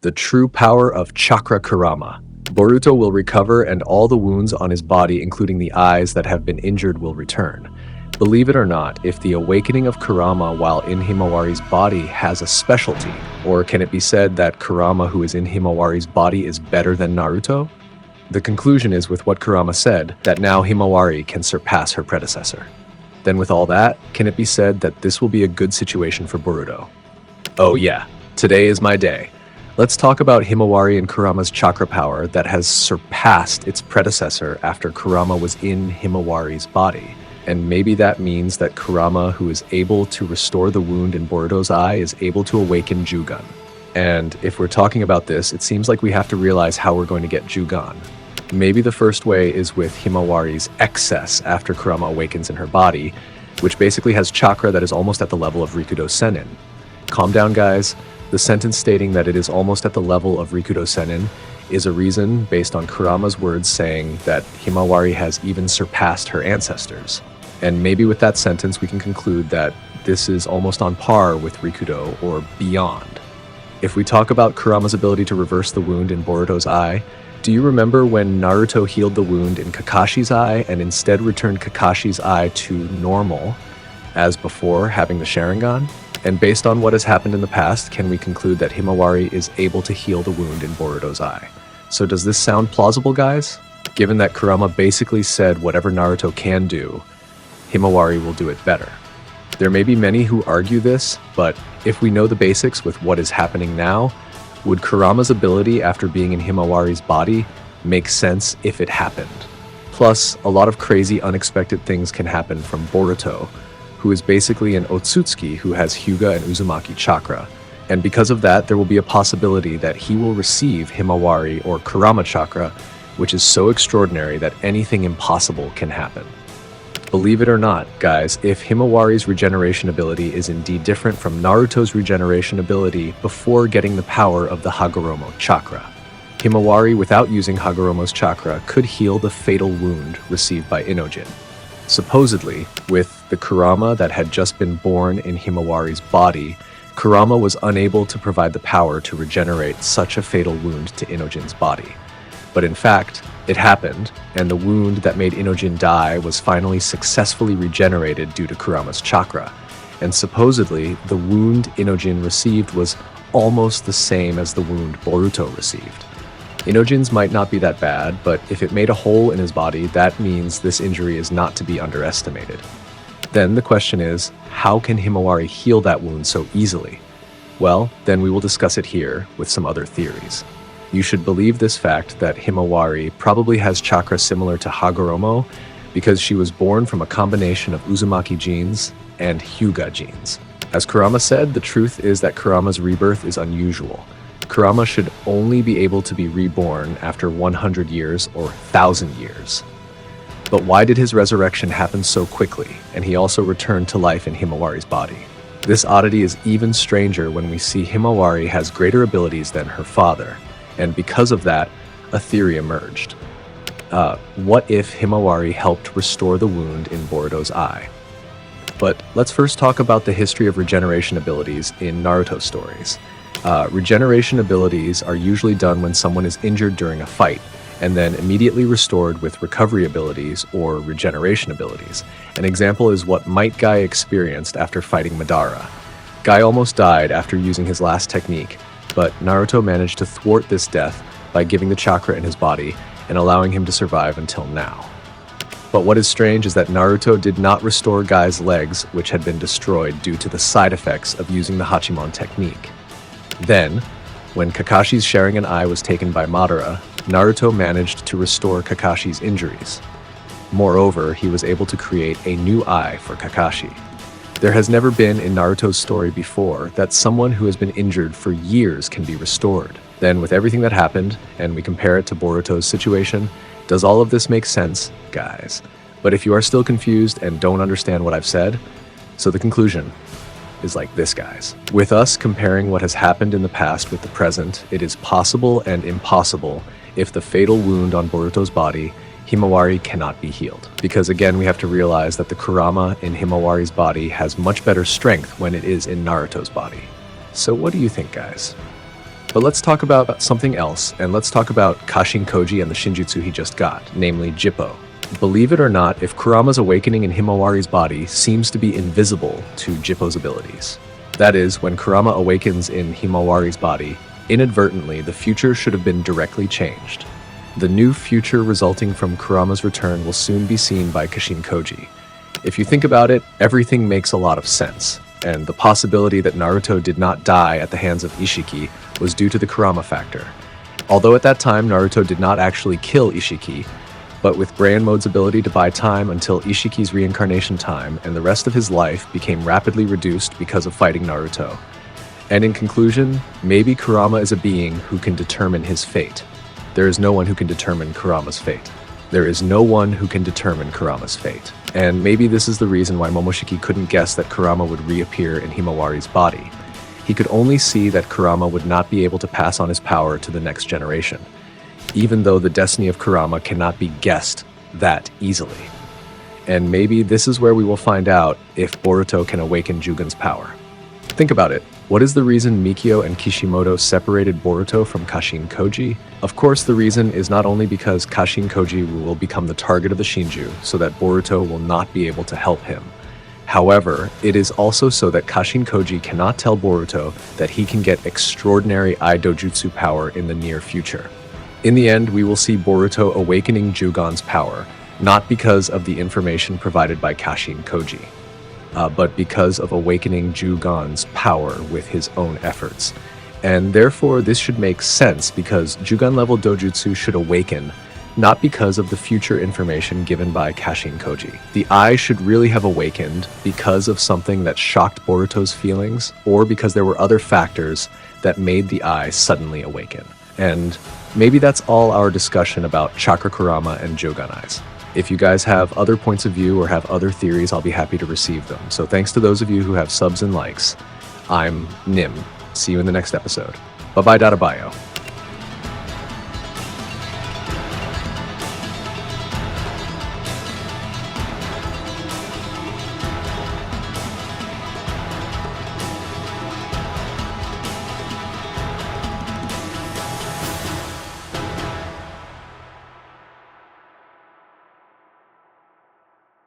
The true power of chakra KURAMA. Boruto will recover and all the wounds on his body, including the eyes that have been injured, will return. Believe it or not, if the awakening of KURAMA while in Himawari's body has a specialty, or can it be said that KURAMA who is in Himawari's body is better than Naruto? The conclusion is with what KURAMA said, that now Himawari can surpass her predecessor. Then with all that, can it be said that this will be a good situation for Boruto? Oh yeah, today is my day. Let's talk about Himawari and KURAMA's chakra power that has surpassed its predecessor after KURAMA was in Himawari's body. And maybe that means that KURAMA, who is able to restore the wound in Boruto's eye, is able to awaken Jugun. And if we're talking about this, it seems like we have to realize how we're going to get Jugun. Maybe the first way is with Himawari's excess after KURAMA awakens in her body, which basically has chakra that is almost at the level of Rikudo Sennin. Calm down, guys. The sentence stating that it is almost at the level of Rikudo Sennin is a reason based on KURAMA's words saying that Himawari has even surpassed her ancestors. And maybe with that sentence we can conclude that this is almost on par with Rikudo or beyond. If we talk about KURAMA's ability to reverse the wound in Boruto's eye, do you remember when Naruto healed the wound in Kakashi's eye and instead returned Kakashi's eye to normal as before having the Sharingan? And based on what has happened in the past, can we conclude that Himawari is able to heal the wound in Boruto's eye? So does this sound plausible, guys? Given that KURAMA basically said whatever Naruto can do, Himawari will do it better. There may be many who argue this, but if we know the basics with what is happening now, would KURAMA's ability after being in Himawari's body make sense if it happened? Plus, a lot of crazy unexpected things can happen from Boruto, who is basically an Otsutsuki who has Hyuga and Uzumaki chakra. And because of that, there will be a possibility that he will receive Himawari or KURAMA chakra, which is so extraordinary that anything impossible can happen. Believe it or not, guys, if Himawari's regeneration ability is indeed different from Naruto's regeneration ability before getting the power of the Hagoromo chakra, Himawari without using Hagoromo's chakra could heal the fatal wound received by Inojin. Supposedly, with the KURAMA that had just been born in Himawari's body, KURAMA was unable to provide the power to regenerate such a fatal wound to Inojin's body. But in fact, it happened, and the wound that made Inojin die was finally successfully regenerated due to KURAMA's chakra. And supposedly, the wound Inojin received was almost the same as the wound Boruto received. Inojin's might not be that bad, but if it made a hole in his body, that means this injury is not to be underestimated. Then the question is, how can Himawari heal that wound so easily? Well, then we will discuss it here with some other theories. You should believe this fact that Himawari probably has chakra similar to Hagoromo because she was born from a combination of Uzumaki genes and Hyuga genes. As KURAMA said, the truth is that KURAMA's rebirth is unusual. KURAMA should only be able to be reborn after 100 years or 1,000 years. But why did his resurrection happen so quickly, and he also returned to life in Himawari's body? This oddity is even stranger when we see Himawari has greater abilities than her father, and because of that, a theory emerged. What if Himawari helped restore the wound in Boruto's eye? But let's first talk about the history of regeneration abilities in Naruto stories. Regeneration abilities are usually done when someone is injured during a fight, and then immediately restored with recovery abilities or regeneration abilities. An example is what Might Guy experienced after fighting Madara. Guy almost died after using his last technique, but Naruto managed to thwart this death by giving the chakra in his body and allowing him to survive until now. But what is strange is that Naruto did not restore Guy's legs, which had been destroyed due to the side effects of using the Hachimon technique. Then, when Kakashi's Sharingan eye was taken by Madara, Naruto managed to restore Kakashi's injuries. Moreover, he was able to create a new eye for Kakashi. There has never been in Naruto's story before that someone who has been injured for years can be restored. Then with everything that happened, and we compare it to Boruto's situation, does all of this make sense, guys? But if you are still confused and don't understand what I've said, so the conclusion is like this, guys. With us comparing what has happened in the past with the present, it is possible and impossible if the fatal wound on Boruto's body, Himawari, cannot be healed. Because again, we have to realize that the KURAMA in Himawari's body has much better strength when it is in Naruto's body. So what do you think, guys? But let's talk about something else, and let's talk about Kashin Koji and the Shinjutsu he just got, namely Jippo. Believe it or not, if Kurama's awakening in Himawari's body seems to be invisible to Jippo's abilities. That is, when Kurama awakens in Himawari's body, inadvertently the future should have been directly changed. The new future resulting from Kurama's return will soon be seen by Kashin Koji. If you think about it, everything makes a lot of sense, and the possibility that Naruto did not die at the hands of Ishiki was due to the Kurama factor. Although at that time Naruto did not actually kill Ishiki, but with Brand Mode's ability to buy time until Ishiki's reincarnation time and the rest of his life became rapidly reduced because of fighting Naruto. And in conclusion, maybe Kurama is a being who can determine his fate. There is no one who can determine Kurama's fate. There is no one who can determine Kurama's fate. And maybe this is the reason why Momoshiki couldn't guess that Kurama would reappear in Himawari's body. He could only see that Kurama would not be able to pass on his power to the next generation, even though the destiny of Kurama cannot be guessed that easily. And maybe this is where we will find out if Boruto can awaken Jugun's power. Think about it. What is the reason Mikio and Kishimoto separated Boruto from Kashin Koji? Of course, the reason is not only because Kashin Koji will become the target of the Shinju, so that Boruto will not be able to help him. However, it is also so that Kashin Koji cannot tell Boruto that he can get extraordinary Dojutsu power in the near future. In the end, we will see Boruto awakening Jugon's power, not because of the information provided by Kashin Koji, but because of awakening Jugon's power with his own efforts. And therefore, this should make sense because Jugon-level Dojutsu should awaken, not because of the future information given by Kashin Koji. The eye should really have awakened because of something that shocked Boruto's feelings, or because there were other factors that made the eye suddenly awaken. And maybe that's all our discussion about Chakra Kurama and Jogan eyes. If you guys have other points of view or have other theories, I'll be happy to receive them. So thanks to those of you who have subs and likes. I'm Nim. See you in the next episode. Bye-bye, Dadabayo.